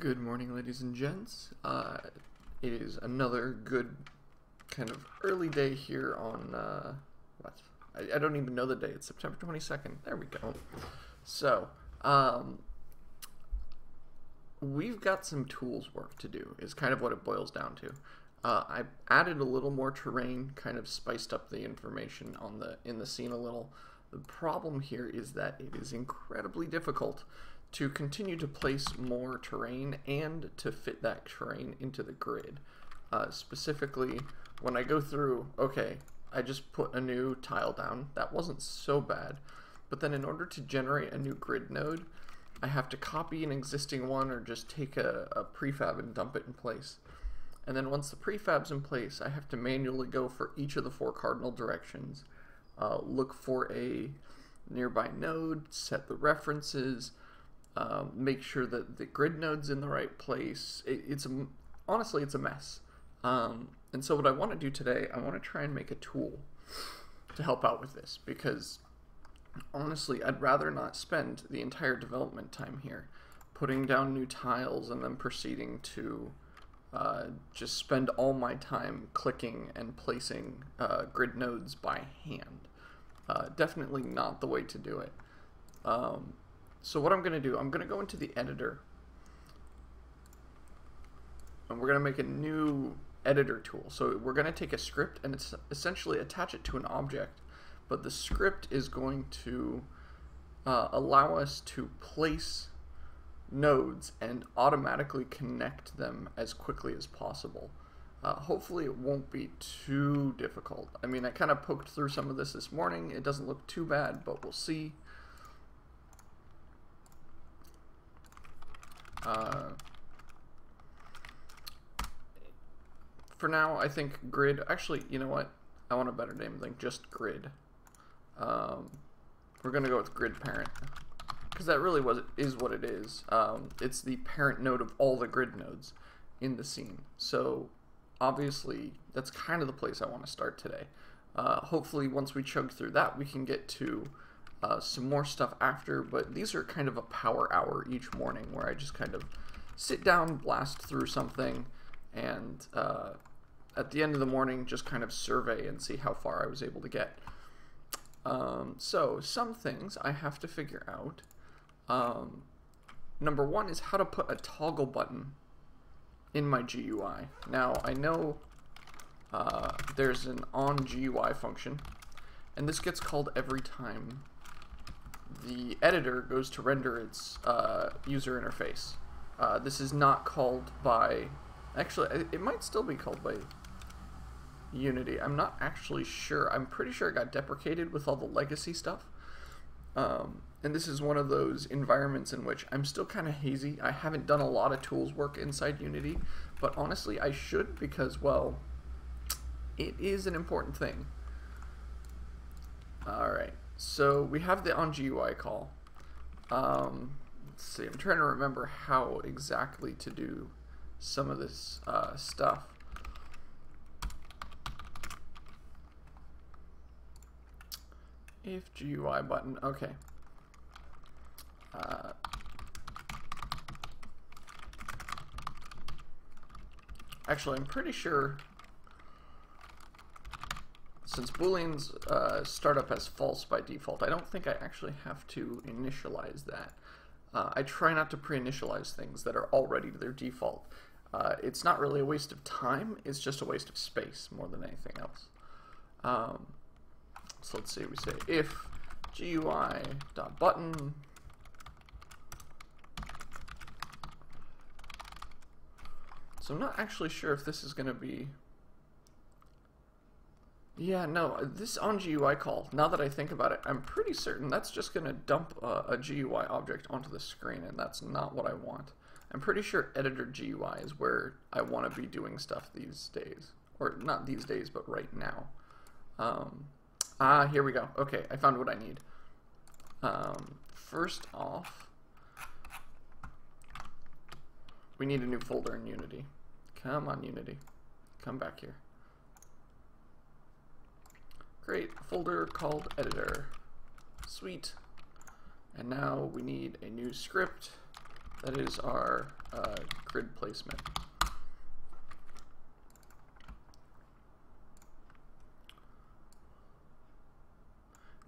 Good morning, ladies and gents. It is another good kind of early day here on, I don't even know the day. It's September 22nd. There we go. So, we've got some tools work to do, is kind of what it boils down to. I added a little more terrain, kind of spiced up the information on in the scene a little. The problem here is that it is incredibly difficult to continue to place more terrain and to fit that terrain into the grid. Specifically, when I go through, okay, I just put a new tile down. That wasn't so bad. But then in order to generate a new grid node, I have to copy an existing one or just take a prefab and dump it in place. And then once the prefab's in place, I have to manually go for each of the 4 cardinal directions, look for a nearby node, set the references, make sure that the grid node's in the right place. Honestly, it's a mess. And so what I want to do today, I want to try and make a tool to help out with this, because honestly, I'd rather not spend the entire development time here putting down new tiles and then proceeding to just spend all my time clicking and placing grid nodes by hand. Definitely not the way to do it. So what I'm going to do, I'm going to go into the editor, and we're going to make a new editor tool. So we're going to take a script and it's essentially attach it to an object, but the script is going to allow us to place nodes and automatically connect them as quickly as possible. Hopefully it won't be too difficult. I mean, I kind of poked through some of this morning. It doesn't look too bad, but we'll see. For now, I think grid, actually, you know what? I want a better name than just grid. We're going to go with grid parent, because that really is what it is. It's the parent node of all the grid nodes in the scene. So obviously, that's kind of the place I want to start today. Hopefully, once we chug through that, we can get to some more stuff after, but these are kind of a power hour each morning where I just kind of sit down, blast through something, and at the end of the morning just kind of survey and see how far I was able to get. So some things I have to figure out. Number one is how to put a toggle button in my GUI. Now I know there's an onGUI function, and this gets called every time the editor goes to render its user interface. This is not called by, actually it might still be called by Unity. I'm not actually sure. I'm pretty sure it got deprecated with all the legacy stuff. And this is one of those environments in which I'm still kind of hazy. I haven't done a lot of tools work inside Unity, but honestly I should, because, well, it is an important thing. Alright, so we have the onGUI call. Let's see, I'm trying to remember how exactly to do some of this stuff. If GUI button, okay. Actually, I'm pretty sure, since booleans start up as false by default, I don't think I actually have to initialize that. I try not to pre-initialize things that are already their default. It's not really a waste of time, it's just a waste of space more than anything else. So let's see, we say if GUI.button, so I'm not actually sure if this is going to be, yeah, no, this onGUI call, now that I think about it, I'm pretty certain that's just going to dump a GUI object onto the screen, and that's not what I want. I'm pretty sure editor GUI is where I want to be doing stuff these days, or not these days, but right now. Here we go. Okay, I found what I need. First off, we need a new folder in Unity. Come on, Unity. Come back here. Great, a folder called editor. Sweet. And now we need a new script That is our grid placement.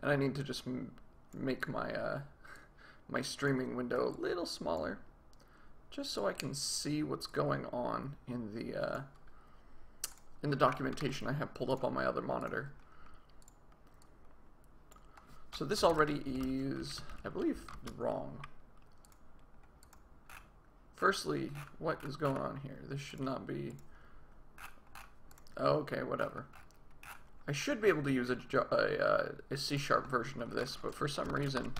And I need to just make my my streaming window a little smaller, just so I can see what's going on in the documentation I have pulled up on my other monitor. So this already is, I believe, wrong. Firstly, what is going on here? This should not be... Okay, whatever. I should be able to use a C# version of this, but for some reason,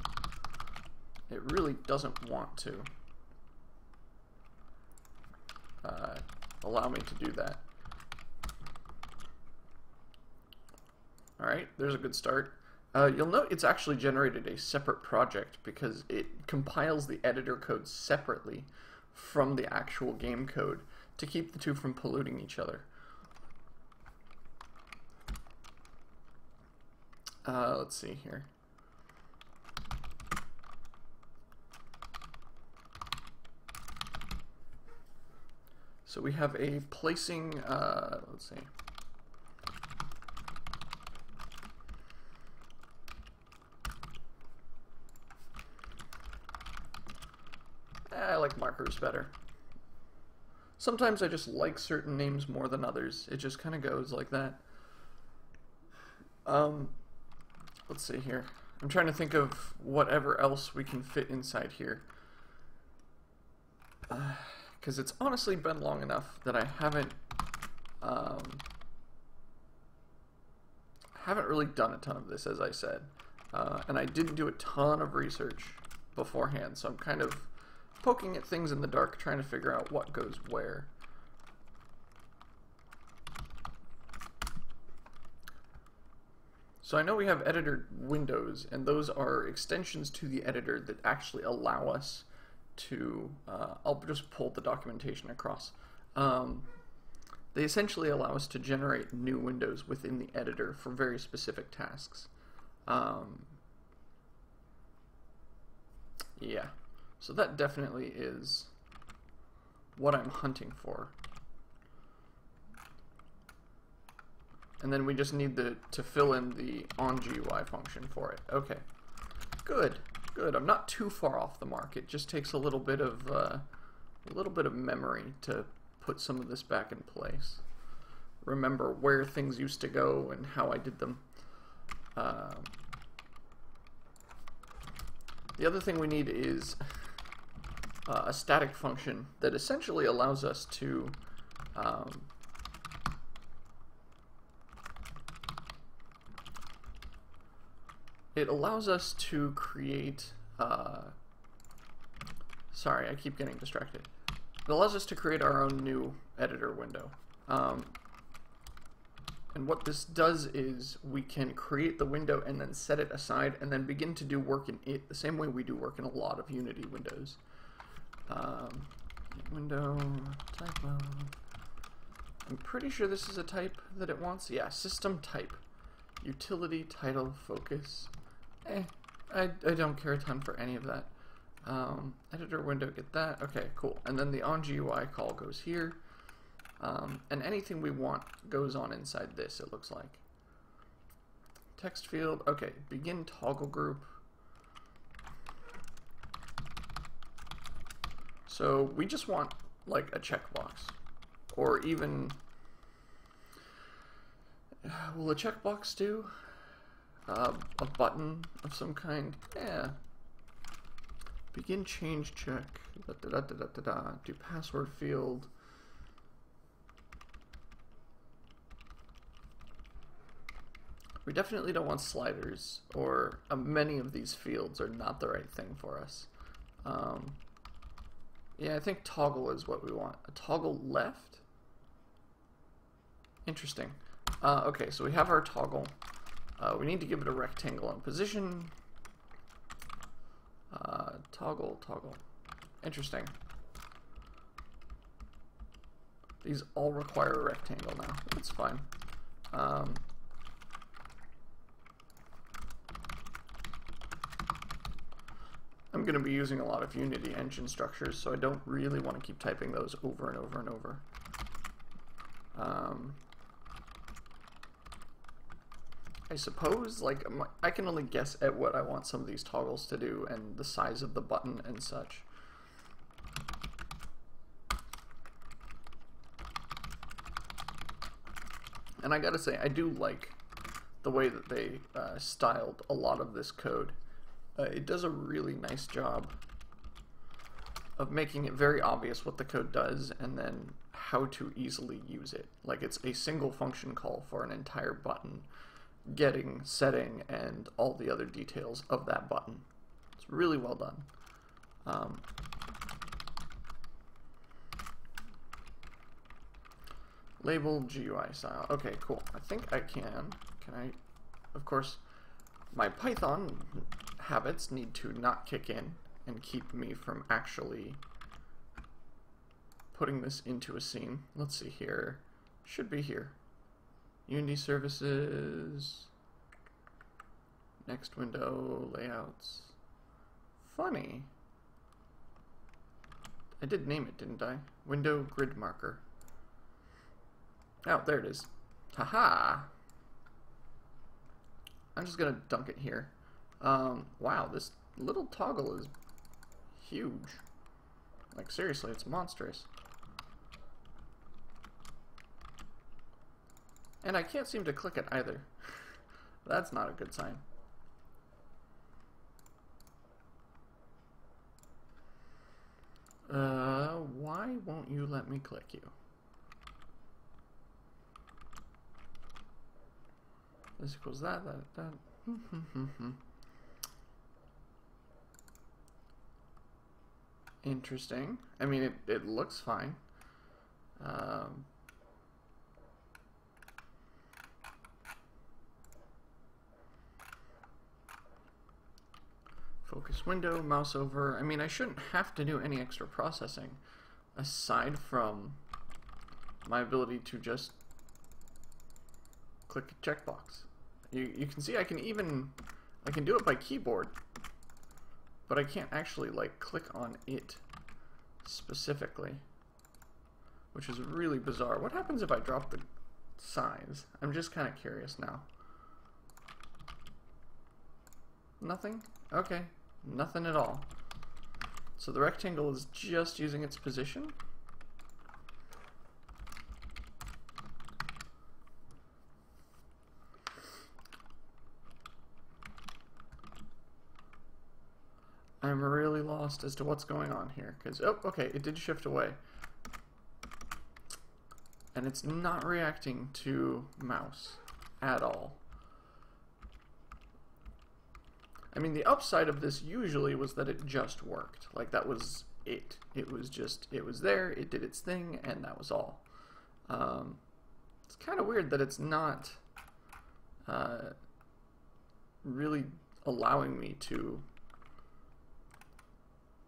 it really doesn't want to allow me to do that. Alright, there's a good start. You'll note it's actually generated a separate project because it compiles the editor code separately from the actual game code to keep the two from polluting each other. Let's see here. So we have a placing, let's see. I like markers better. Sometimes I just like certain names more than others. It just kind of goes like that. Let's see here. I'm trying to think of whatever else we can fit inside here. Because it's honestly been long enough that I haven't really done a ton of this, as I said. And I didn't do a ton of research beforehand, so I'm kind of poking at things in the dark, trying to figure out what goes where. So I know we have editor windows, and those are extensions to the editor that actually allow us to, I'll just pull the documentation across. They essentially allow us to generate new windows within the editor for very specific tasks. Yeah, so that definitely is what I'm hunting for. And then we just need to fill in the onGUI function for it. Okay, good, good. I'm not too far off the mark. It just takes a little bit of memory to put some of this back in place. Remember where things used to go and how I did them. The other thing we need is a static function that essentially allows us to create, sorry, I keep getting distracted. It allows us to create our own new editor window. And what this does is we can create the window and then set it aside and then begin to do work in it the same way we do work in a lot of Unity windows. Window type of, I'm pretty sure this is a type that it wants. Yeah, system type. Utility, title, focus. I don't care a ton for any of that. Editor window, get that. Okay, cool. And then the onGUI call goes here. And anything we want goes on inside this, it looks like. Text field, okay, begin toggle group. So we just want like a checkbox, or even, will a checkbox do? A button of some kind? Yeah. Begin change check, do password field. We definitely don't want sliders, or many of these fields are not the right thing for us. Yeah, I think toggle is what we want. A toggle left? Interesting. Okay, so we have our toggle. We need to give it a rectangle in position. Toggle, toggle. Interesting. These all require a rectangle now. That's fine. I'm going to be using a lot of Unity engine structures, so I don't really want to keep typing those over and over and over. I suppose, like, I can only guess at what I want some of these toggles to do and the size of the button and such. And I gotta say, I do like the way that they styled a lot of this code. It does a really nice job of making it very obvious what the code does and then how to easily use it. Like, it's a single function call for an entire button, getting, setting, and all the other details of that button. It's really well done. Label GUI style. Okay, cool. I think I can. Can I? Of course, my Python habits need to not kick in and keep me from actually putting this into a scene. Let's see here. Should be here. Unity services. Next window, layouts. Funny. I did name it, didn't I? Window grid marker. Oh, there it is. Haha! I'm just gonna dunk it here. Wow, this little toggle is huge. Like, seriously, it's monstrous. And I can't seem to click it either. That's not a good sign. Why won't you let me click you? This equals that. Interesting. I mean, it looks fine. Focus window, mouse over. I mean, I shouldn't have to do any extra processing aside from my ability to just click a checkbox. You can see I can do it by keyboard, but I can't actually like click on it specifically, which is really bizarre. What happens if I drop the size? I'm just kind of curious now. Nothing? Okay, nothing at all. So the rectangle is just using its position? I'm really lost as to what's going on here, because, oh, okay, it did shift away. And it's not reacting to mouse at all. I mean, the upside of this usually was that it just worked. Like, that was it. It was just, it was there, it did its thing, and that was all. It's kind of weird that it's not really allowing me to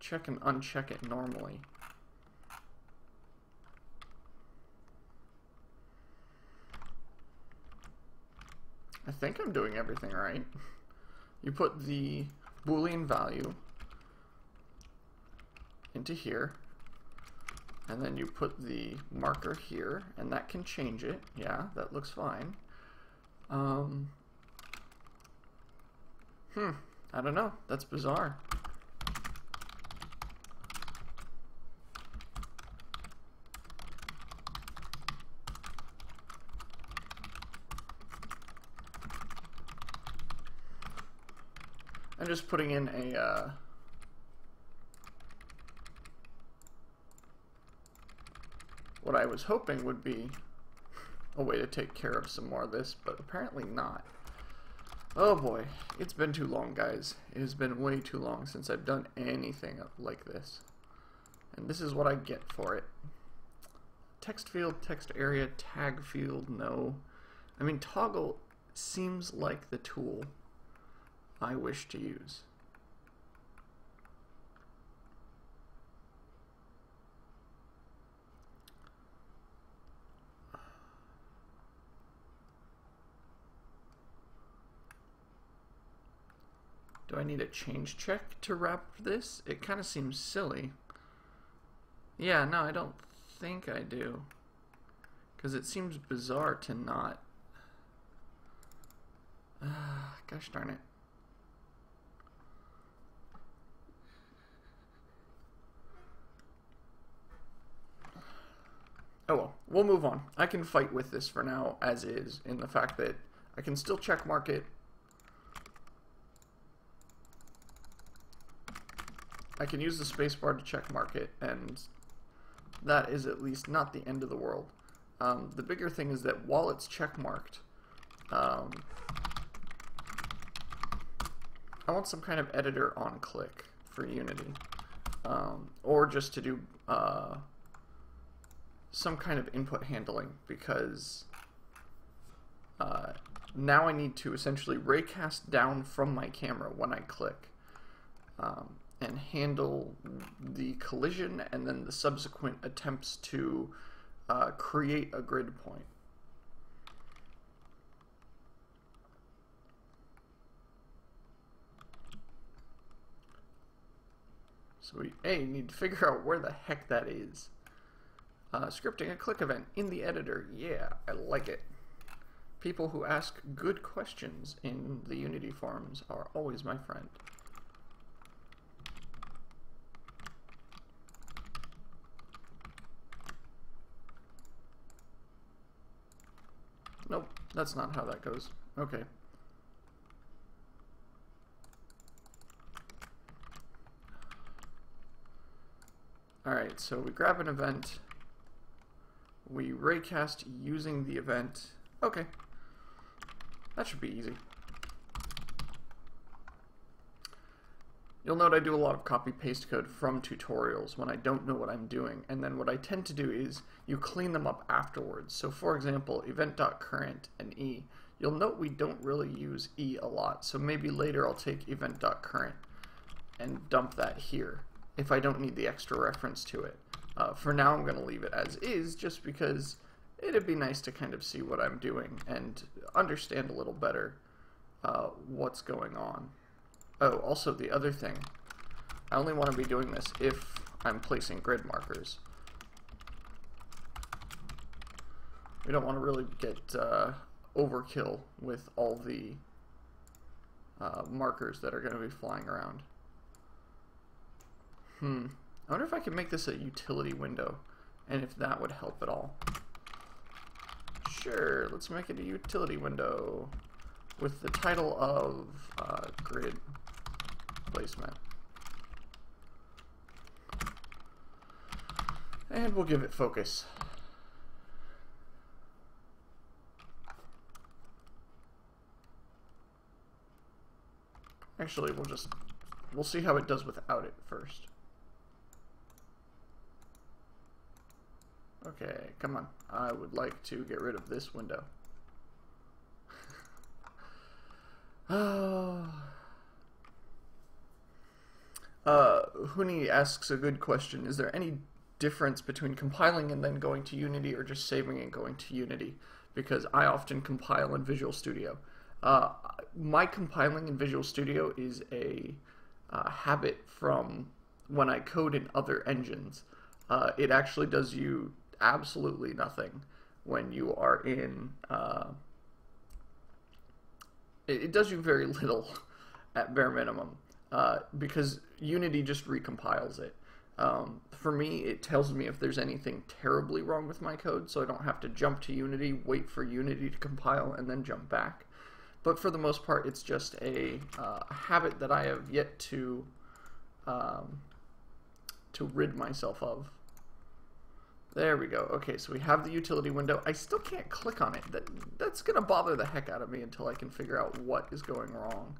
check and uncheck it normally. I think I'm doing everything right. You put the Boolean value into here, and then you put the marker here, and that can change it. Yeah, that looks fine. I don't know. That's bizarre. I'm just putting in a what I was hoping would be a way to take care of some more of this, but apparently not. Oh boy, it's been too long, guys. It has been way too long since I've done anything like this. And this is what I get for it. Text field, text area, tag field, no. I mean, toggle seems like the tool I wish to use. Do I need a change check to wrap this? It kind of seems silly. Yeah, no, I don't think I do. Because it seems bizarre to not. Gosh darn it. Oh well, we'll move on. I can fight with this for now as is, in the fact that I can still check mark it. I can use the spacebar to check mark it, and that is at least not the end of the world. The bigger thing is that while it's check marked, I want some kind of editor on click for Unity, or just to do some kind of input handling, because now I need to essentially raycast down from my camera when I click, and handle the collision and then the subsequent attempts to create a grid point. So we need to figure out where the heck that is. Scripting a click event in the editor. Yeah, I like it. People who ask good questions in the Unity forums are always my friend. Nope, that's not how that goes. Okay. Alright, so we grab an event. We raycast using the event. Okay. That should be easy. You'll note I do a lot of copy-paste code from tutorials when I don't know what I'm doing, and then what I tend to do is you clean them up afterwards. So for example, event.current and E. You'll note we don't really use E a lot, so maybe later I'll take event.current and dump that here if I don't need the extra reference to it. For now I'm going to leave it as is, just because it'd be nice to kind of see what I'm doing and understand a little better what's going on. Oh, also the other thing, I only want to be doing this if I'm placing grid markers. We don't want to really get overkill with all the markers that are going to be flying around. I wonder if I could make this a utility window, and if that would help at all. Sure, let's make it a utility window with the title of grid placement. And we'll give it focus. Actually, we'll see how it does without it first. Okay, come on. I would like to get rid of this window. Huni asks a good question. Is there any difference between compiling and then going to Unity, or just saving and going to Unity? Because I often compile in Visual Studio. My compiling in Visual Studio is a habit from when I code in other engines. It actually does you absolutely nothing when you are in it does you very little at bare minimum, because Unity just recompiles it. For me, it tells me if there's anything terribly wrong with my code, so I don't have to jump to Unity, wait for Unity to compile, and then jump back. But for the most part, it's just a habit that I have yet to rid myself of. There we go. Okay, so we have the utility window. I still can't click on it. That's going to bother the heck out of me until I can figure out what is going wrong.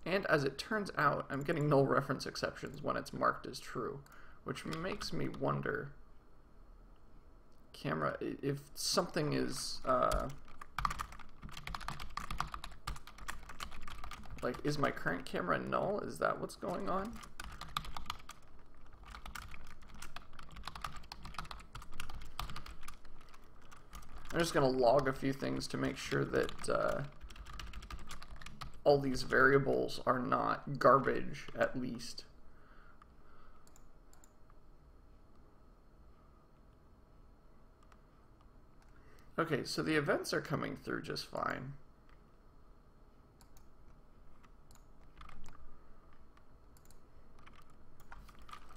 And as it turns out, I'm getting null reference exceptions when it's marked as true, which makes me wonder, camera, if something is, like, is my current camera null? Is that what's going on? I'm just going to log a few things to make sure that all these variables are not garbage, at least. Okay, so the events are coming through just fine.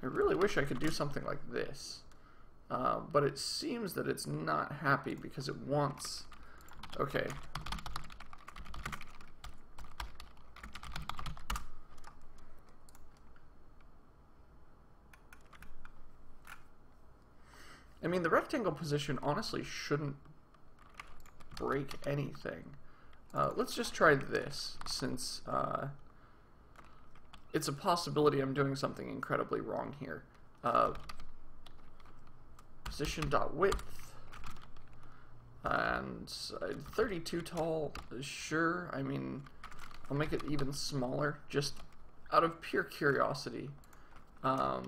I really wish I could do something like this, but it seems that it's not happy because it wants... Okay. I mean, the rectangle position honestly shouldn't break anything. Let's just try this, since it's a possibility I'm doing something incredibly wrong here. Position.width and 32 tall, sure. I mean, I'll make it even smaller, just out of pure curiosity. I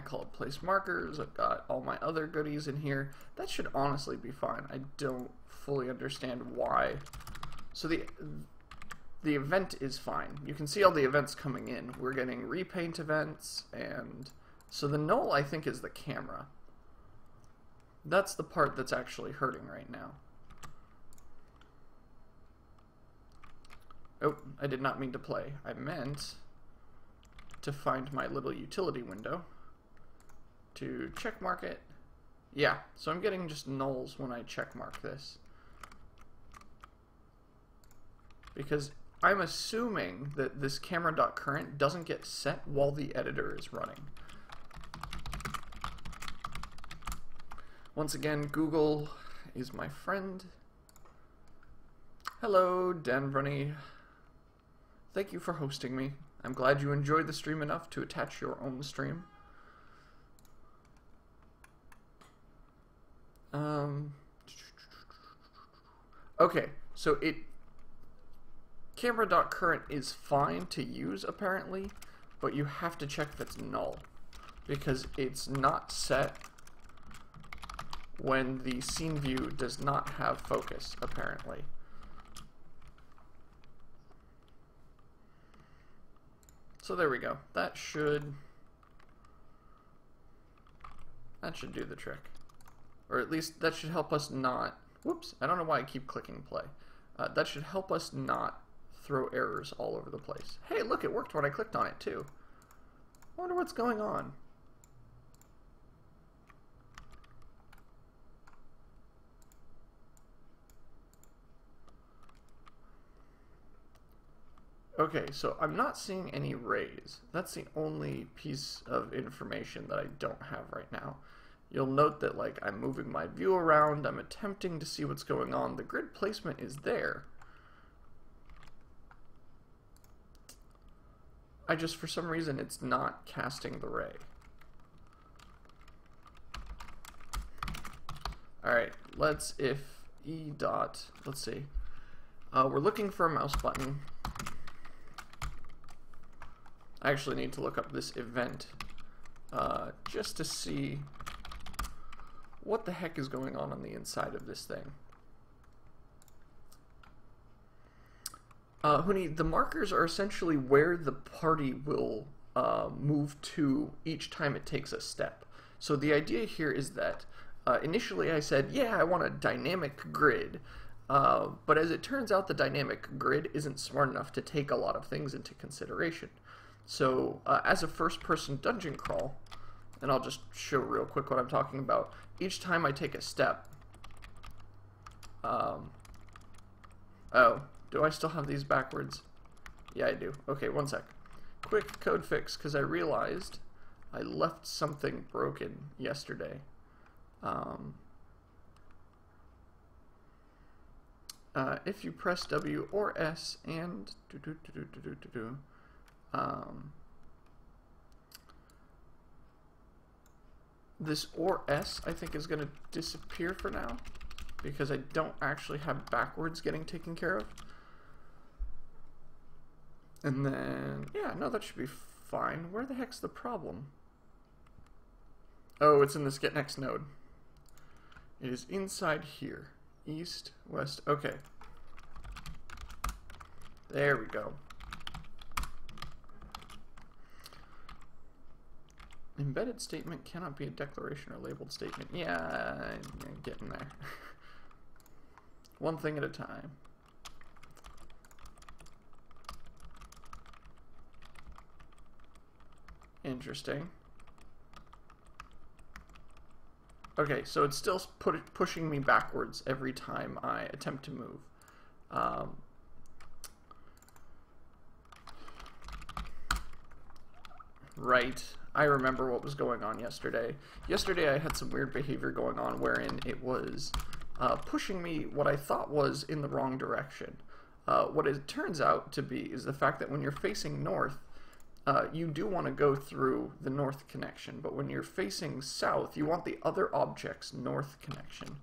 call it place markers. I've got all my other goodies in here. That should honestly be fine. I don't fully understand why. So the event is fine. You can see all the events coming in. We're getting repaint events, and so the null, I think, is the camera. That's the part that's actually hurting right now. Oh, I did not mean to play. I meant to find my little utility window to check mark it. Yeah, so I'm getting just nulls when I check mark this, because I'm assuming that this camera.current doesn't get set while the editor is running. Once again, Google is my friend. Hello, Dan Brunny. Thank you for hosting me. I'm glad you enjoyed the stream enough to attach your own stream. Okay, so camera.current is fine to use apparently, but you have to check that's null, because it's not set when the scene view does not have focus, apparently. So there we go. That should do the trick. Or at least that should help us not... Whoops, I don't know why I keep clicking play. That should help us not throw errors all over the place. Hey, look, it worked when I clicked on it too. I wonder what's going on. Okay, so I'm not seeing any rays. That's the only piece of information that I don't have right now. You'll note that, like, I'm moving my view around, I'm attempting to see what's going on. The grid placement is there. I just, for some reason, it's not casting the ray. Alright, let's see. We're looking for a mouse button. I actually need to look up this event just to see what the heck is going on the inside of this thing. Huni, the markers are essentially where the party will move to each time it takes a step. So the idea here is that initially I said, yeah, I want a dynamic grid, but as it turns out, the dynamic grid isn't smart enough to take a lot of things into consideration. So as a first-person dungeon crawl, and I'll just show real quick what I'm talking about, each time I take a step, oh, do I still have these backwards? Yeah, I do. Okay, one sec. Quick code fix, because I realized I left something broken yesterday. If you press W or S and this or S, I think, is going to disappear for now, because I don't actually have backwards getting taken care of. And then, yeah, no, that should be fine. Where the heck's the problem? Oh, it's in this get next node. It is inside here. East, west, okay. There we go. Embedded statement cannot be a declaration or labeled statement. Yeah, I'm getting there. One thing at a time. Interesting. Okay, so it's still pushing me backwards every time I attempt to move. Right. I remember what was going on yesterday. Yesterday I had some weird behavior going on wherein it was pushing me what I thought was in the wrong direction. What it turns out to be is the fact that when you're facing north, you do want to go through the north connection, but when you're facing south, you want the other object's north connection.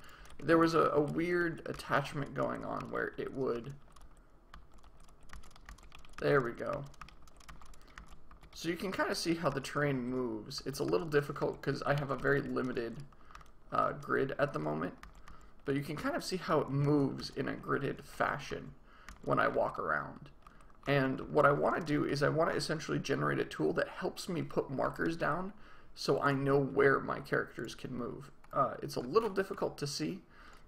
There was a weird attachment going on where it would... There we go. So you can kind of see how the terrain moves. It's a little difficult because I have a very limited grid at the moment, but you can kind of see how it moves in a gridded fashion when I walk around. And what I want to do is I want to essentially generate a tool that helps me put markers down so I know where my characters can move. It's a little difficult to see,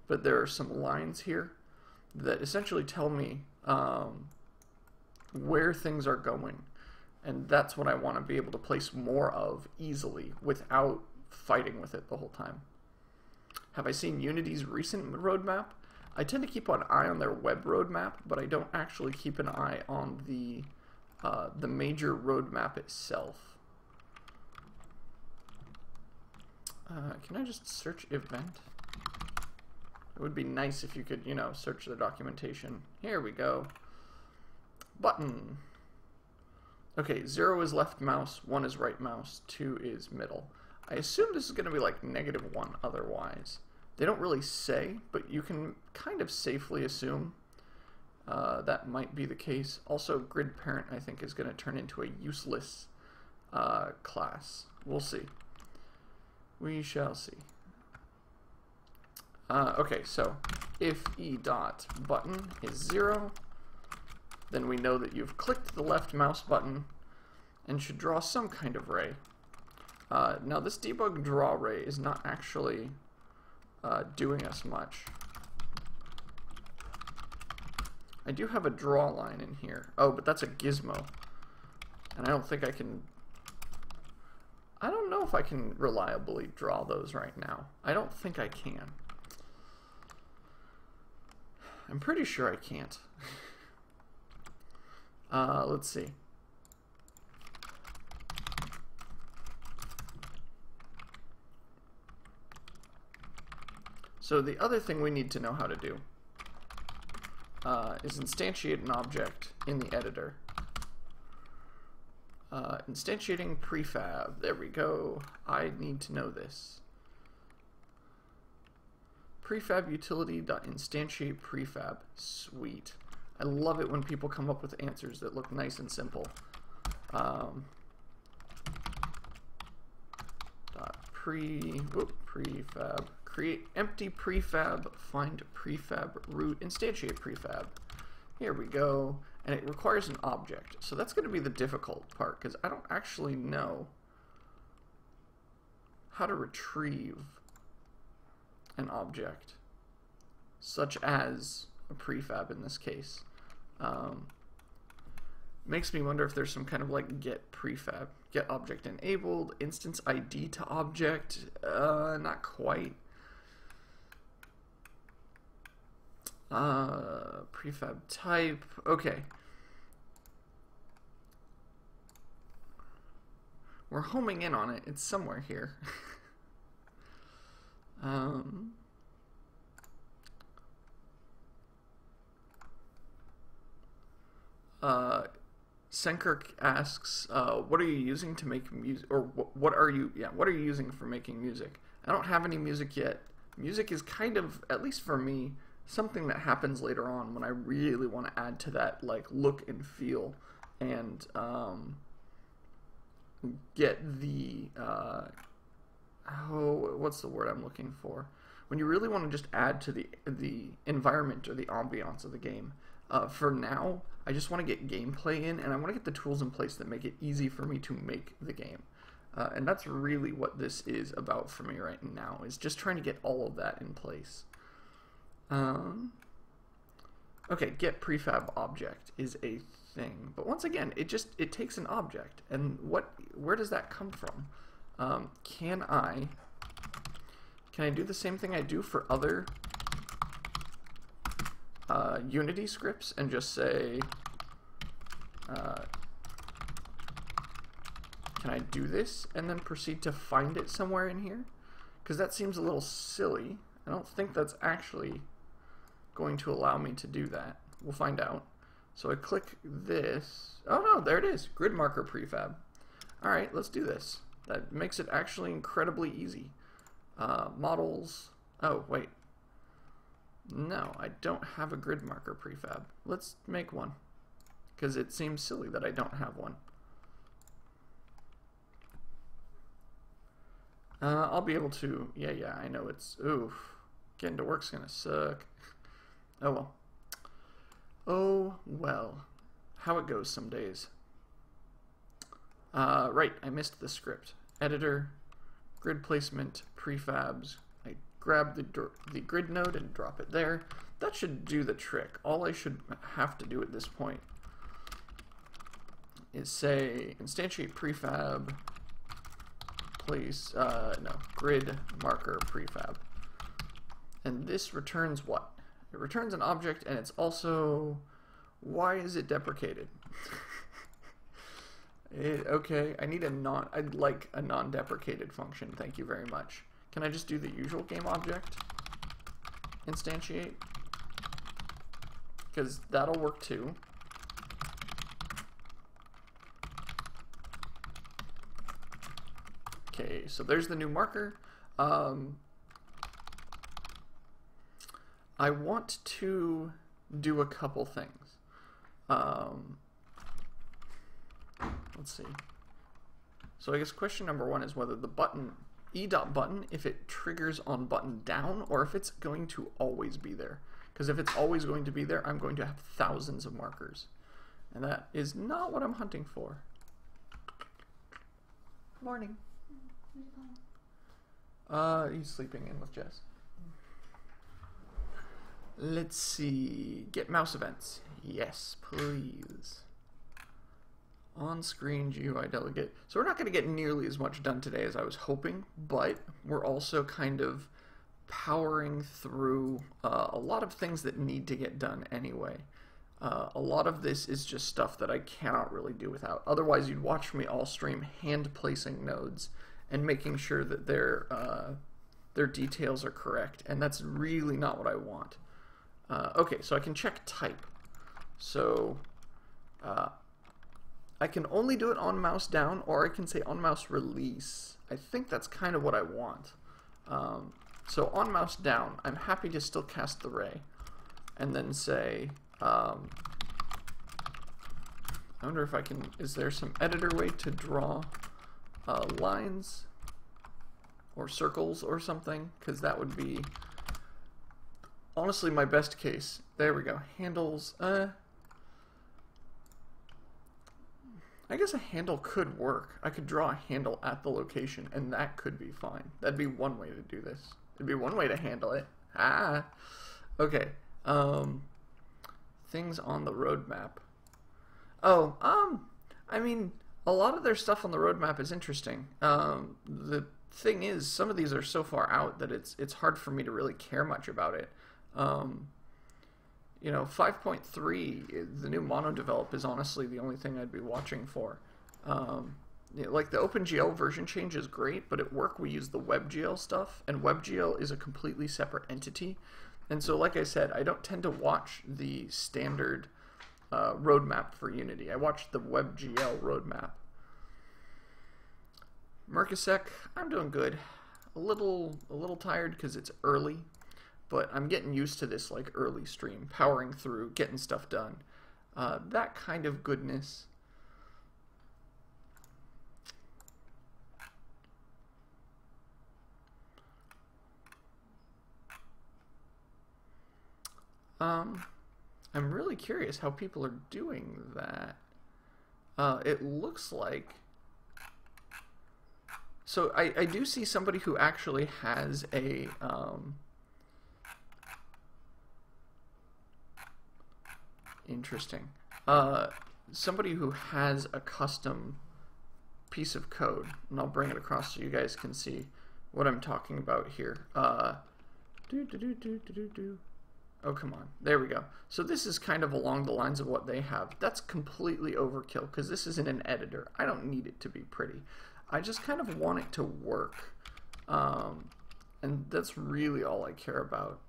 but there are some lines here that essentially tell me where things are going. And that's what I want to be able to place more of easily without fighting with it the whole time. Have I seen Unity's recent roadmap? I tend to keep an eye on their web roadmap, but I don't actually keep an eye on the major roadmap itself. Can I just search event? It would be nice if you could, you know, search the documentation. Here we go. Button. Okay, 0 is left mouse, 1 is right mouse, 2 is middle. I assume this is going to be like -1 otherwise. They don't really say, but you can kind of safely assume that might be the case. Also, grid parent, I think, is going to turn into a useless class. We'll see. We shall see. Okay, so if e.button is 0, then we know that you've clicked the left mouse button and should draw some kind of ray. Now this debug draw ray is not actually doing us much. I do have a draw line in here. Oh, but that's a gizmo. And I don't think I can... I don't know if I can reliably draw those right now. I don't think I can. I'm pretty sure I can't. Let's see. So the other thing we need to know how to do is instantiate an object in the editor. Instantiating prefab. There we go. I need to know this. Prefab utility.instantiate prefab. Sweet. I love it when people come up with answers that look nice and simple. Prefab. Create empty prefab, find prefab root, instantiate prefab. Here we go. And it requires an object. So that's going to be the difficult part, because I don't actually know how to retrieve an object, such as a prefab in this case. Makes me wonder if there's some kind of like get prefab, get object enabled, instance ID to object. Not quite. Prefab type. Okay. We're homing in on it. It's somewhere here. Senkirk asks, what are you using to make music, or what are you using for making music? I don't have any music yet. Music is kind of, at least for me, something that happens later on when I really want to add to that like look and feel, and get the what's the word I'm looking for? When you really want to just add to the environment or the ambiance of the game. For now, I just want to get gameplay in, and I want to get the tools in place that make it easy for me to make the game. And that's really what this is about for me right now, is just trying to get all of that in place. Okay, get prefab object is a thing, but once again, it takes an object, and where does that come from? Can I do the same thing I do for other Unity scripts and just say, can I do this and then proceed to find it somewhere in here? Because that seems a little silly. I don't think that's actually going to allow me to do that. We'll find out. So I click this. Oh no, there it is. Grid marker prefab. Alright, let's do this. That makes it actually incredibly easy. Models. Oh, wait. No, I don't have a grid marker prefab. Let's make one, because it seems silly that I don't have one. I'll be able to, yeah, I know it's, oof, getting to work's gonna suck. Oh well. Oh well. How it goes some days. Right, I missed the script. Editor, grid placement, prefabs. I grab the grid node and drop it there. That should do the trick. All I should have to do at this point is say instantiate prefab place, no, grid marker prefab. And this returns what? It returns an object, and it's also, why is it deprecated? Okay, I'd like a non-deprecated function, thank you very much. Can I just do the usual game object? Instantiate? Because that'll work too. Okay, so there's the new marker. I want to do a couple things. Let's see. So I guess question number one is whether the button, e.button, if it triggers on button down or if it's going to always be there. Because if it's always going to be there, I'm going to have thousands of markers. And that is not what I'm hunting for. Morning. He's sleeping in with Jess. Let's see. Get mouse events. Yes, please. On-screen GUI delegate. So we're not going to get nearly as much done today as I was hoping, but we're also kind of powering through a lot of things that need to get done anyway. A lot of this is just stuff that I cannot really do without. Otherwise, you'd watch me all stream hand placing nodes and making sure that their details are correct, and that's really not what I want. Okay, so I can check type. So I can only do it on mouse down, or I can say on mouse release. I think that's kind of what I want. So on mouse down, I'm happy to still cast the ray, and then say, I wonder if I can, is there some editor way to draw lines or circles or something? Because that would be honestly my best case. There we go. Handles, I guess a handle could work. I could draw a handle at the location, and that could be fine. That'd be one way to do this. It'd be one way to handle it. Ah, okay. Things on the roadmap. Oh, I mean, a lot of their stuff on the roadmap is interesting. The thing is, some of these are so far out that it's hard for me to really care much about it. You know, 5.3, the new mono develop is honestly the only thing I'd be watching for. Like the OpenGL version change is great, but at work we use the WebGL stuff, and WebGL is a completely separate entity. And so, like I said, I don't tend to watch the standard roadmap for Unity. I watch the WebGL roadmap. Mercosec, I'm doing good. A little tired because it's early, but I'm getting used to this like early stream, powering through, getting stuff done. That kind of goodness. I'm really curious how people are doing that. It looks like... So I do see somebody who actually has a... interesting. Somebody who has a custom piece of code, and I'll bring it across so you guys can see what I'm talking about here. Oh, come on. There we go. So this is kind of along the lines of what they have. That's completely overkill because this isn't an editor. I don't need it to be pretty. I just kind of want it to work. And that's really all I care about.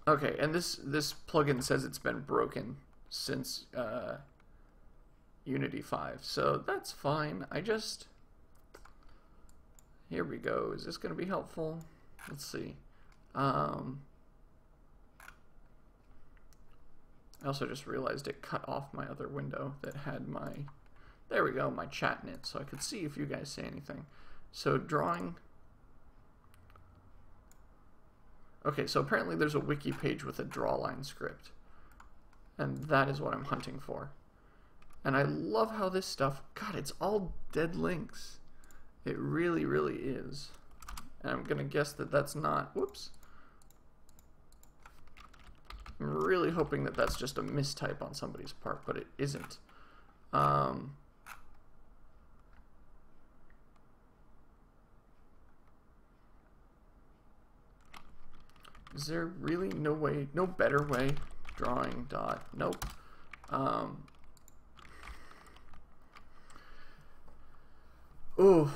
Okay, and this plugin says it's been broken since Unity 5, so that's fine. Here we go. Is this going to be helpful? Let's see. I also just realized it cut off my other window that had my, there we go, my chat in it, so I could see if you guys say anything. So drawing. Okay, so apparently there's a wiki page with a drawline script, and that is what I'm hunting for. And I love how this stuff, God, it's all dead links. It really, really is. And I'm gonna guess that that's not, whoops. I'm really hoping that that's just a mistype on somebody's part, but it isn't. Is there really no way, no better way? Drawing dot, nope. Oh,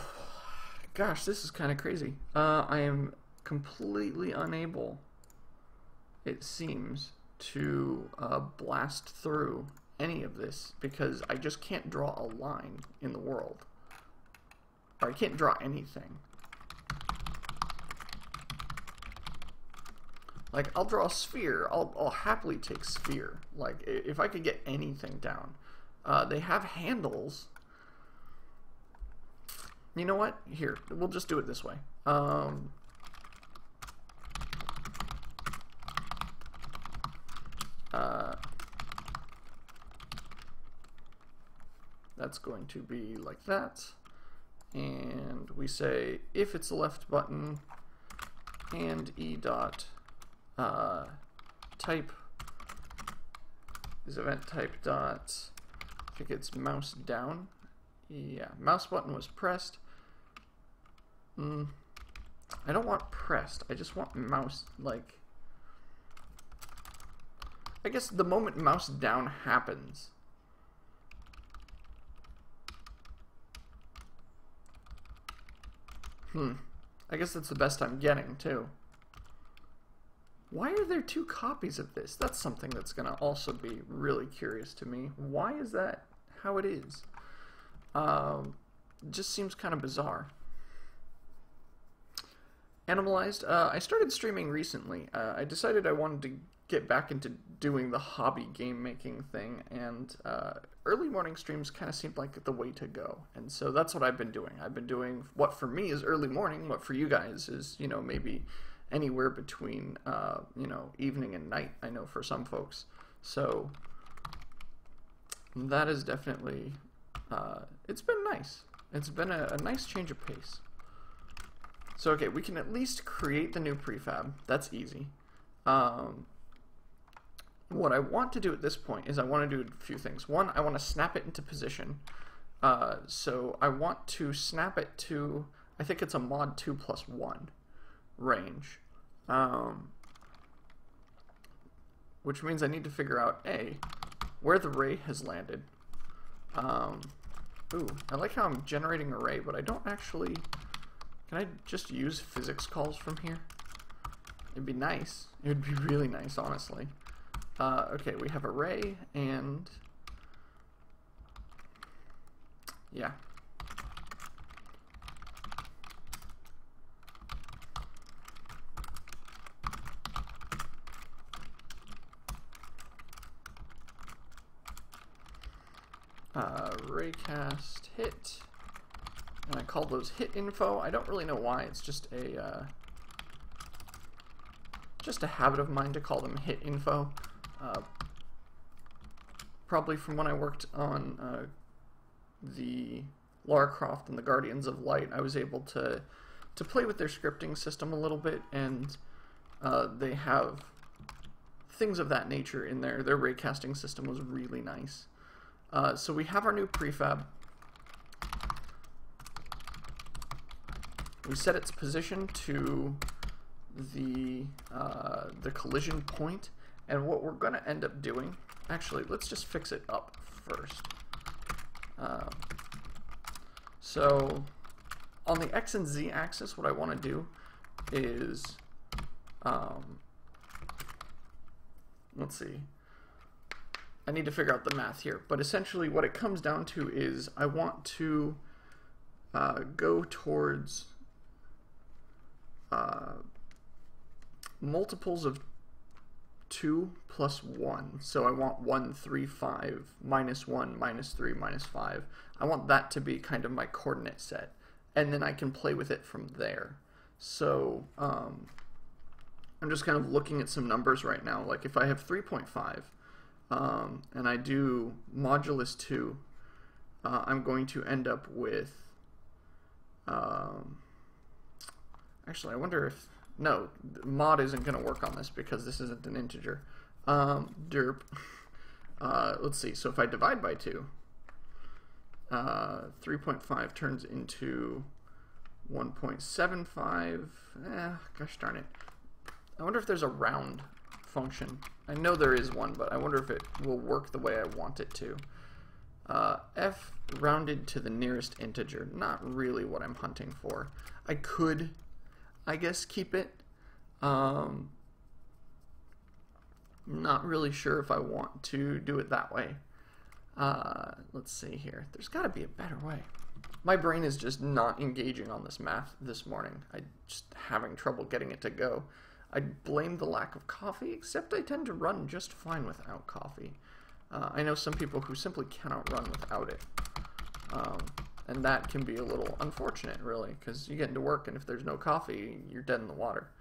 gosh, this is kind of crazy. I am completely unable, it seems, to blast through any of this because I just can't draw a line in the world. Or I can't draw anything. Like, I'll draw a sphere. I'll happily take sphere. Like, if I could get anything down. They have handles. You know what? Here, we'll just do it this way. That's going to be like that. And we say, if it's left button, and E dot type is event type dot, I think it's mouse down. Yeah, mouse button was pressed. I don't want pressed, I just want mouse, like, I guess the moment mouse down happens. I guess that's the best I'm getting, too. Why are there two copies of this? That's something that's going to also be really curious to me. Why is that how it is? It just seems kind of bizarre. Animalized. I started streaming recently. I decided I wanted to get back into doing the hobby game making thing, and early morning streams kind of seemed like the way to go. And so that's what I've been doing. I've been doing what for me is early morning, what for you guys is, you know, maybe anywhere between, you know, evening and night, I know for some folks. So that is definitely, it's been nice. It's been a nice change of pace. So, okay, we can at least create the new prefab. That's easy. What I want to do at this point is I want to do a few things. One, I want to snap it into position. So I want to snap it to, I think it's a mod 2+1 range. Which means I need to figure out, A, where the ray has landed. Ooh, I like how I'm generating a ray, but I don't actually... Can I just use physics calls from here? It'd be nice. It would be really nice, honestly. Okay, we have array and... yeah. Raycast hit. And I call those hit info. I don't really know why. It's just a just a habit of mine to call them hit info. Probably from when I worked on the Lara Croft and the Guardians of Light, I was able to play with their scripting system a little bit, and they have things of that nature in there. Their raycasting system was really nice. So we have our new prefab. We set its position to the collision point, and what we're going to end up doing, actually, let's just fix it up first. So on the X and Z axis, what I want to do is, let's see, I need to figure out the math here, but essentially what it comes down to is I want to go towards multiples of 2 plus 1. So I want 1, 3, 5, minus 1, minus 3, minus 5. I want that to be kind of my coordinate set, and then I can play with it from there. So I'm just kind of looking at some numbers right now. Like if I have 3.5 and I do modulus 2, I'm going to end up with actually, I wonder if, no, mod isn't going to work on this because this isn't an integer. Derp. Let's see, so if I divide by 2, 3.5 turns into 1.75. Gosh darn it. I wonder if there's a round function. I know there is one, but I wonder if it will work the way I want it to. F rounded to the nearest integer. Not really what I'm hunting for. I could, I guess, keep it. Not really sure if I want to do it that way. Let's see here. There's got to be a better way. My brain is just not engaging on this math this morning. I'm just having trouble getting it to go. I blame the lack of coffee, except I tend to run just fine without coffee. I know some people who simply cannot run without it. And that can be a little unfortunate, really, because you get into work and if there's no coffee, you're dead in the water.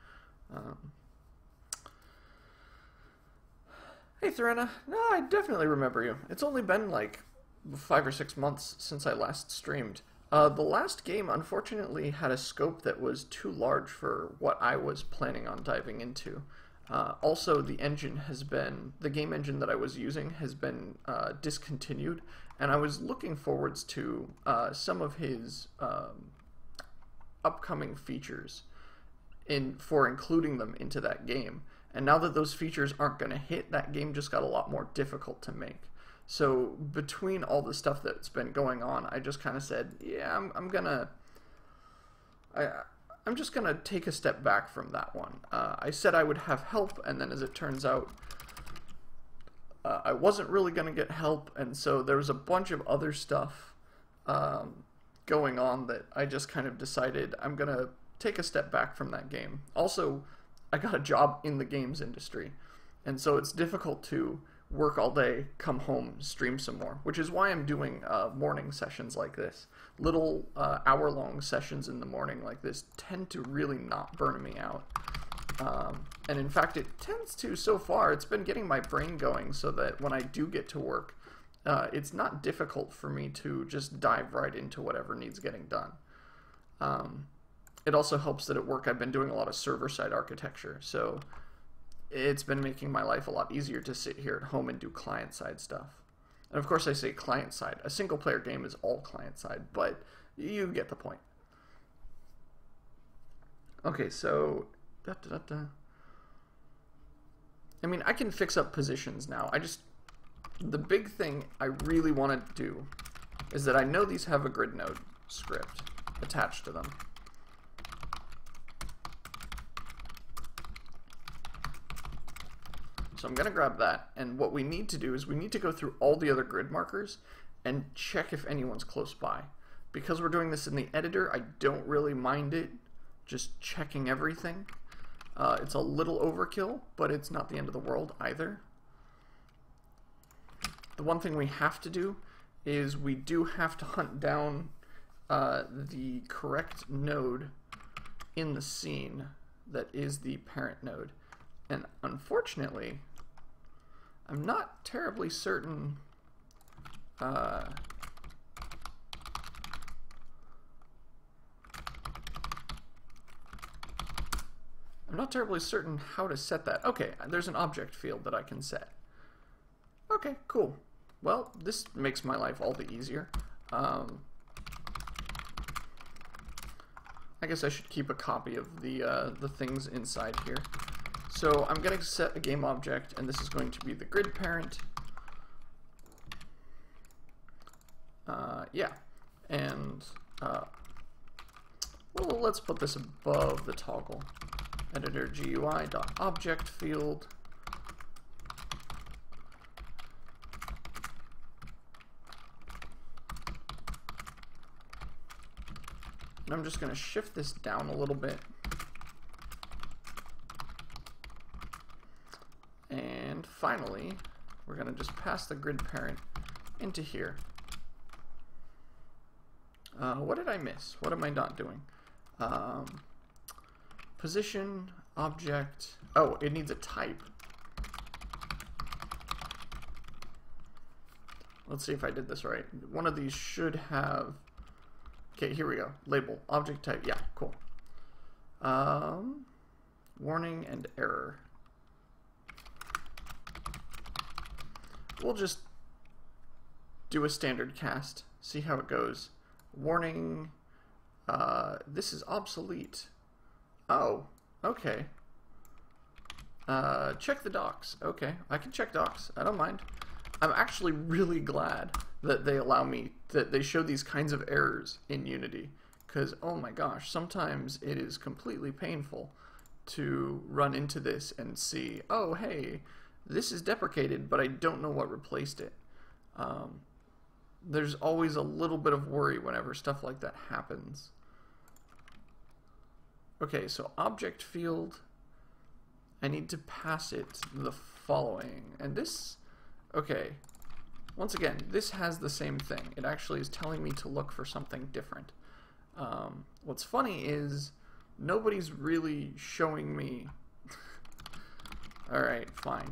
Hey, Threnna. No, I definitely remember you. It's only been like 5 or 6 months since I last streamed. The last game, unfortunately, had a scope that was too large for what I was planning on diving into. Also, the engine has been, the game engine that I was using has been discontinued, and I was looking forwards to some of his upcoming features for including them into that game. And now that those features aren't going to hit, that game just got a lot more difficult to make. So between all the stuff that's been going on, I just kind of said, yeah, I'm just gonna take a step back from that one. I said I would have help, and then as it turns out, I wasn't really gonna get help, and so there was a bunch of other stuff going on that I just kind of decided I'm gonna take a step back from that game. Also, I got a job in the games industry, and so it's difficult to work all day, come home, stream some more, which is why I'm doing morning sessions like this. Little hour-long sessions in the morning like this tend to really not burn me out. And in fact, it tends to, so far, it's been getting my brain going so that when I do get to work, it's not difficult for me to just dive right into whatever needs getting done. It also helps that at work I've been doing a lot of server-side architecture, so it's been making my life a lot easier to sit here at home and do client-side stuff. And of course I say client-side. A single-player game is all client-side, but you get the point. Okay, so I mean, I can fix up positions now. The big thing I really want to do is that I know these have a grid node script attached to them. So I'm going to grab that, and what we need to do is we need to go through all the other grid markers and check if anyone's close by. Because we're doing this in the editor, I don't really mind it just checking everything. It's a little overkill, but it's not the end of the world either. The one thing we have to do is we do have to hunt down the correct node in the scene that is the parent node. And unfortunately, I'm not terribly certain how to set that. Okay, there's an object field that I can set. Okay, cool. Well, this makes my life all the easier. I guess I should keep a copy of the things inside here. So I'm going to set a game object, and this is going to be the grid parent. Yeah, and well, let's put this above the toggle. Editor GUI.object field. And I'm just going to shift this down a little bit. And finally, we're going to just pass the grid parent into here. What did I miss? What am I not doing? Position, object. Oh, it needs a type. Let's see if I did this right. One of these should have... Okay, here we go. Label, object type. Yeah, cool. Warning and error. We'll just do a standard cast, see how it goes. Warning, this is obsolete. Oh, okay. Check the docs. Okay, I can check docs. I don't mind. I'm actually really glad that they allow me, that they show these kinds of errors in Unity. Because, oh my gosh, sometimes it is completely painful to run into this and see, oh hey, this is deprecated, but I don't know what replaced it. There's always a little bit of worry whenever stuff like that happens. Okay, so object field, I need to pass it the following. And this, okay, once again, this has the same thing. It actually is telling me to look for something different. What's funny is nobody's really showing me. Alright, fine.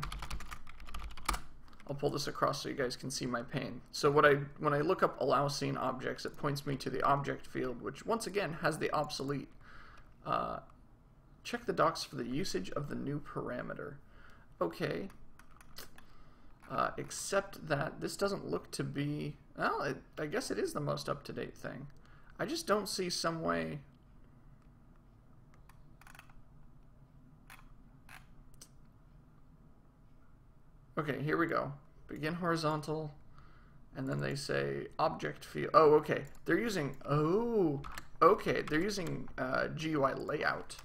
I'll pull this across so you guys can see my pain. So when I look up allow scene objects, it points me to the object field, which once again has the obsolete. Check the docs for the usage of the new parameter. Okay. Except that this doesn't look to be... Well, I guess it is the most up-to-date thing. I just don't see some way... Okay, here we go. Begin horizontal, and then they say object field. Oh, okay. They're using... Oh, okay. They're using GUI layout.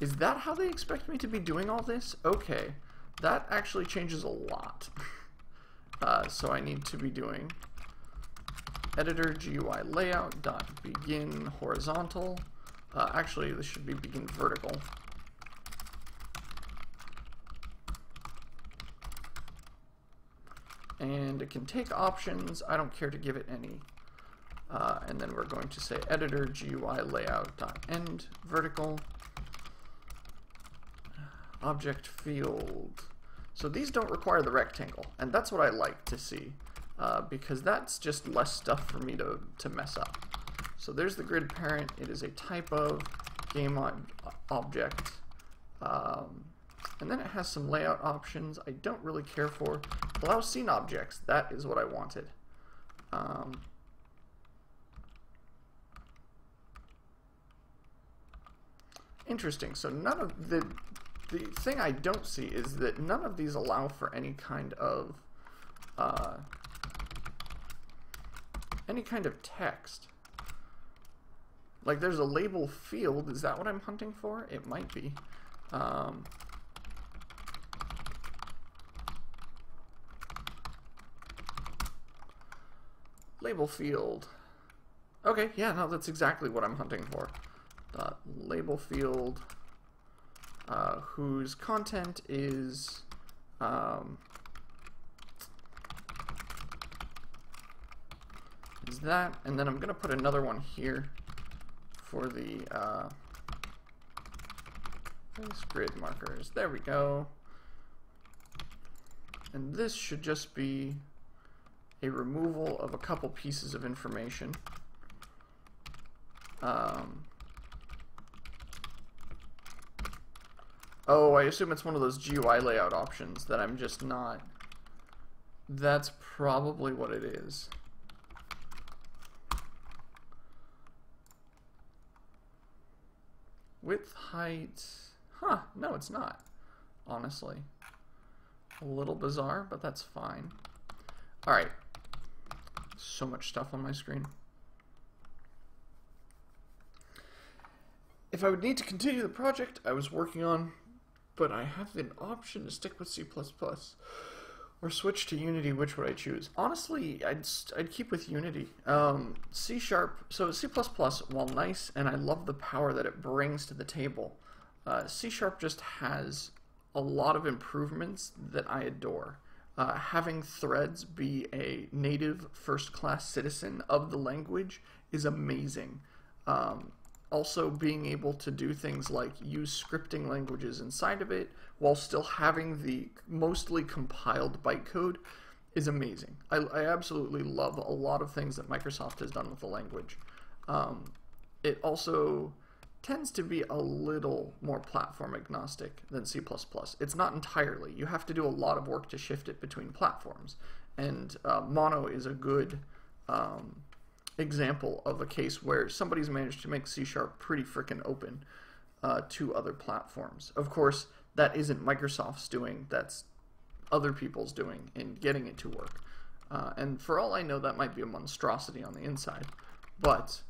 Is that how they expect me to be doing all this? Okay. That actually changes a lot. So I need to be doing editor GUI layout dot begin horizontal. Actually, this should be begin vertical. And it can take options. I don't care to give it any. And then we're going to say editor GUI layout dot end vertical. Object field. So these don't require the rectangle, and that's what I like to see, because that's just less stuff for me to mess up. So there's the grid parent. It is a type of game object, and then it has some layout options I don't really care for. Allow scene objects. That is what I wanted. Interesting. So none of the thing I don't see is that none of these allow for any kind of text. Like there's a label field. Is that what I'm hunting for? It might be. Label field. Okay, yeah, no, that's exactly what I'm hunting for. Label field. Whose content is that, and then I'm going to put another one here for the Place grid markers. There we go. And this should just be a removal of a couple pieces of information. Oh, I assume it's one of those GUI layout options that I'm just not. That's probably what it is. Width, height. Huh, no, it's not. Honestly. A little bizarre, but that's fine. Alright. So much stuff on my screen. If I would need to continue the project I was working on, but I have an option to stick with C++ or switch to Unity, which would I choose? Honestly, I'd keep with Unity. C#, so C++, while nice, and I love the power that it brings to the table, C# just has a lot of improvements that I adore. Having threads be a native first-class citizen of the language is amazing. Also, being able to do things like use scripting languages inside of it while still having the mostly compiled bytecode is amazing. I absolutely love a lot of things that Microsoft has done with the language. It also tends to be a little more platform agnostic than C++. It's not entirely. You have to do a lot of work to shift it between platforms. And Mono is a good example of a case where somebody's managed to make C# pretty freaking open to other platforms. Of course, that isn't Microsoft's doing, that's other people's doing in getting it to work. And for all I know, that might be a monstrosity on the inside, but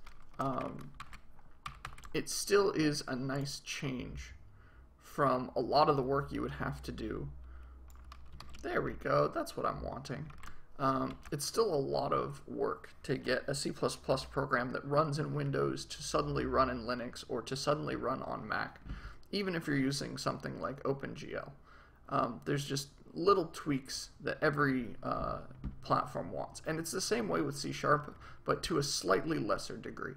it still is a nice change from a lot of the work you would have to do. There we go, that's what I'm wanting. It's still a lot of work to get a C++ program that runs in Windows to suddenly run in Linux or to suddenly run on Mac, even if you're using something like OpenGL. There's just little tweaks that every platform wants. And it's the same way with C#, but to a slightly lesser degree.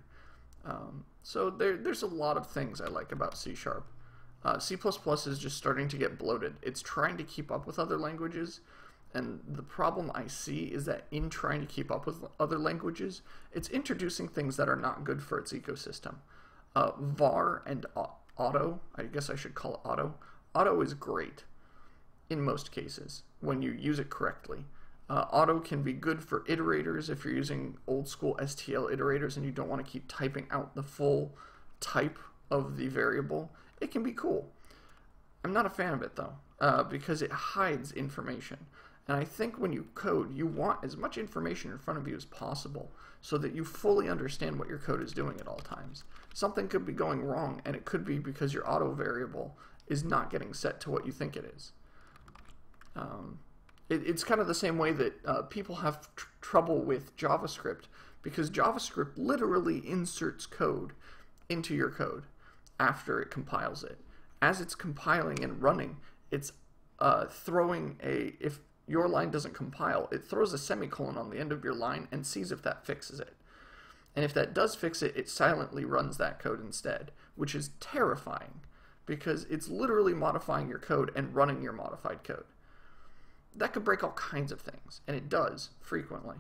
So there's a lot of things I like about C#. C++ is just starting to get bloated. It's trying to keep up with other languages. And the problem I see is that in trying to keep up with other languages, it's introducing things that are not good for its ecosystem. var and auto, I guess I should call it auto. Auto is great in most cases when you use it correctly. Auto can be good for iterators if you're using old school STL iterators and you don't want to keep typing out the full type of the variable. It can be cool. I'm not a fan of it though, because it hides information. And I think when you code, you want as much information in front of you as possible so that you fully understand what your code is doing at all times. Something could be going wrong, and it could be because your auto variable is not getting set to what you think it is. It's kind of the same way that people have trouble with JavaScript, because JavaScript literally inserts code into your code after it compiles it. As it's compiling and running, it's throwing if your line doesn't compile, it throws a semicolon on the end of your line and sees if that fixes it. And if that does fix it, it silently runs that code instead, which is terrifying because it's literally modifying your code and running your modified code. That could break all kinds of things, and it does frequently.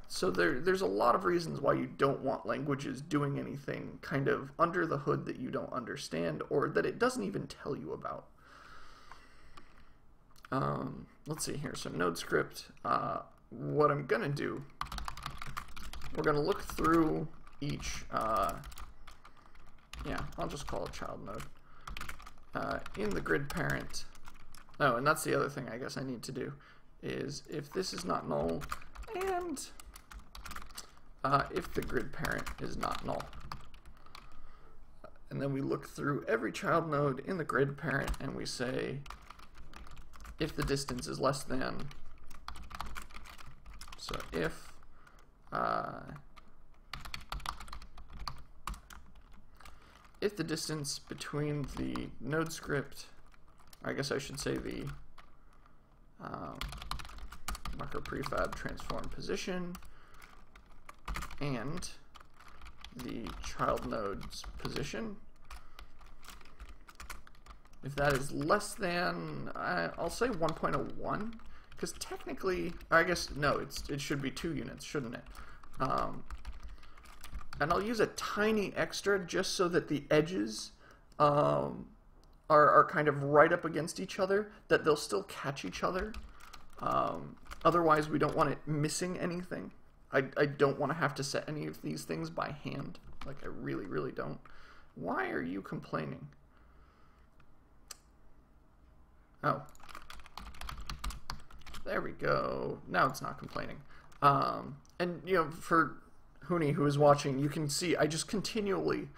So there's a lot of reasons why you don't want languages doing anything kind of under the hood that you don't understand or that it doesn't even tell you about. Let's see here. So node script. What I'm gonna do, we're gonna look through each. Yeah, I'll just call it child node. In the grid parent. Oh, and that's the other thing I guess I need to do is if this is not null, and if the grid parent is not null. And then we look through every child node in the grid parent and we say if the distance is less than, so if the distance between the node script, I guess I should say the marker prefab transform position and the child node's position If that is less than, I'll say 1.01, because technically, I guess, no, it should be 2 units, shouldn't it? And I'll use a tiny extra just so that the edges are kind of right up against each other, that they'll still catch each other. Otherwise, we don't want it missing anything. I don't want to have to set any of these things by hand. Like, I really, really don't. Why are you complaining? Oh. There we go. Now it's not complaining. And, you know, for Hooney who is watching, you can see I just continually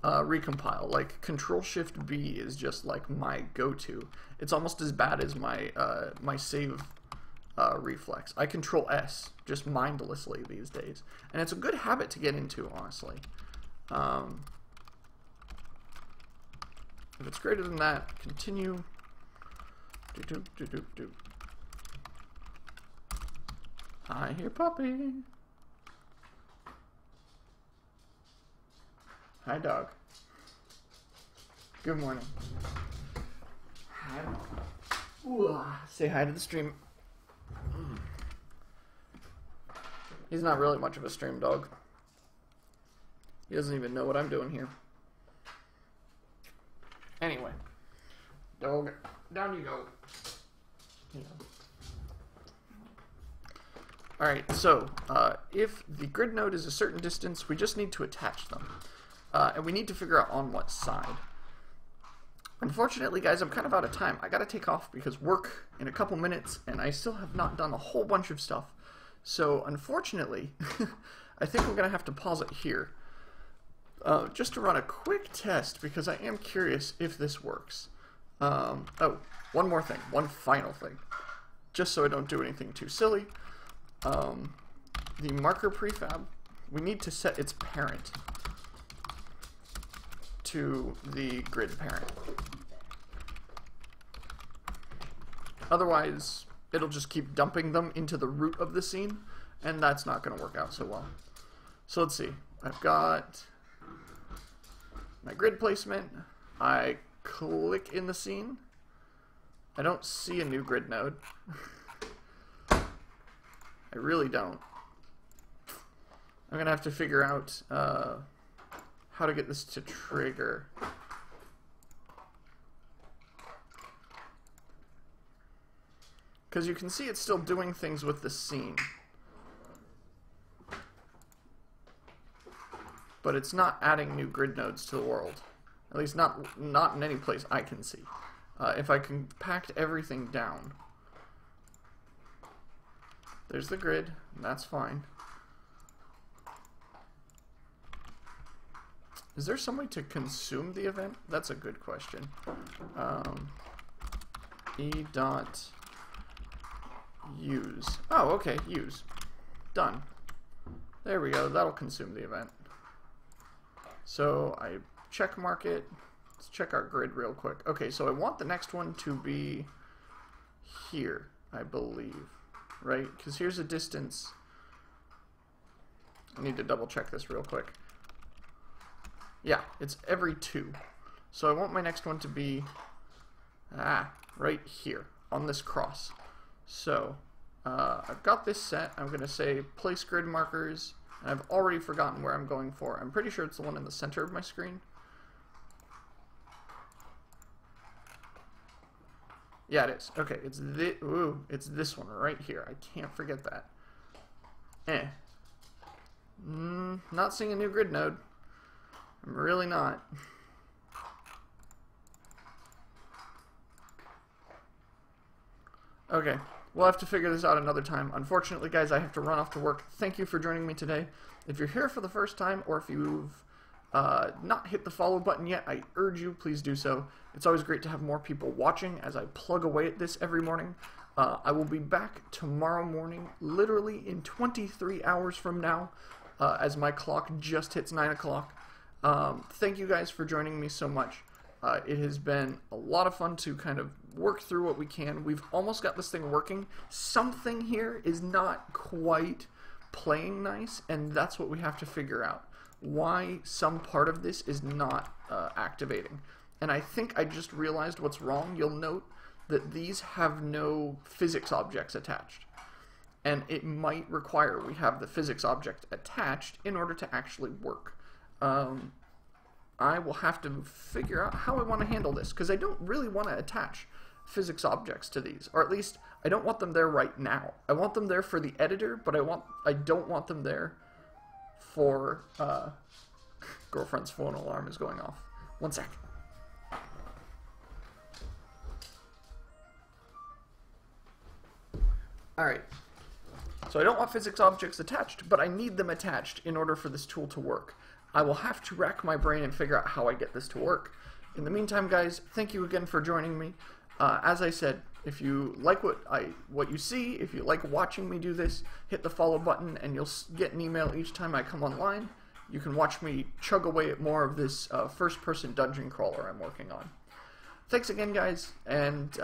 recompile. Like, Control-Shift-B is just like my go-to. It's almost as bad as my my save reflex. I Control-S just mindlessly these days. And it's a good habit to get into, honestly. If it's greater than that, continue. I hear puppy. Hi, dog. Good morning. Hi. Ooh, say hi to the stream. He's not really much of a stream dog. He doesn't even know what I'm doing here. Anyway. Dog, down you go. Yeah. Alright, so, if the grid node is a certain distance, we just need to attach them. And we need to figure out on what side. Unfortunately, guys, I'm kind of out of time. I gotta take off because work in a couple minutes, and I still have not done a whole bunch of stuff. So, unfortunately, I think we're gonna have to pause it here. Just to run a quick test, because I am curious if this works. Oh, one more thing. One final thing. Just so I don't do anything too silly. The marker prefab, we need to set its parent to the grid parent. Otherwise, it'll just keep dumping them into the root of the scene, and that's not going to work out so well. So let's see. I've got my grid placement. I click in the scene. I don't see a new grid node. I really don't. I'm going to have to figure out how to get this to trigger. Because you can see it's still doing things with the scene. But it's not adding new grid nodes to the world. At least not in any place I can see. If I compact everything down. There's the grid, and that's fine. Is there some way to consume the event? That's a good question. E.use. Oh, okay, use. Done. There we go, that'll consume the event. So I check mark it. Let's check our grid real quick. Okay, so I want the next one to be here, I believe. Right? Because here's a distance. I need to double check this real quick. Yeah, it's every 2. So I want my next one to be right here on this cross. So I've got this set. I'm going to say place grid markers. And I've already forgotten where I'm going for. I'm pretty sure it's the one in the center of my screen. Yeah, it is. Okay, it's this one right here. I can't forget that. Not seeing a new grid node. I'm really not. Okay, we'll have to figure this out another time. Unfortunately, guys, I have to run off to work. Thank you for joining me today. If you're here for the first time, or if you've not hit the follow button yet, I urge you, please do so. It's always great to have more people watching as I plug away at this every morning. I will be back tomorrow morning, literally in 23 hours from now, as my clock just hits 9 o'clock. Thank you guys for joining me so much. It has been a lot of fun to kind of work through what we can. We've almost got this thing working. Something here is not quite playing nice, and that's what we have to figure out. Why some part of this is not activating. and I think I just realized what's wrong. You'll note that these have no physics objects attached. And it might require we have the physics object attached in order to actually work. I will have to figure out how I want to handle this, because I don't really want to attach physics objects to these, or at least I don't want them there right now. I want them there for the editor, but I don't want them there for girlfriend's phone alarm is going off. One sec. Alright, so I don't want physics objects attached, but I need them attached in order for this tool to work. I will have to rack my brain and figure out how I get this to work. In the meantime, guys, thank you again for joining me. As I said, if you like what you see, if you like watching me do this, hit the follow button and you'll get an email each time I come online. You can watch me chug away at more of this first-person dungeon crawler I'm working on. Thanks again, guys, and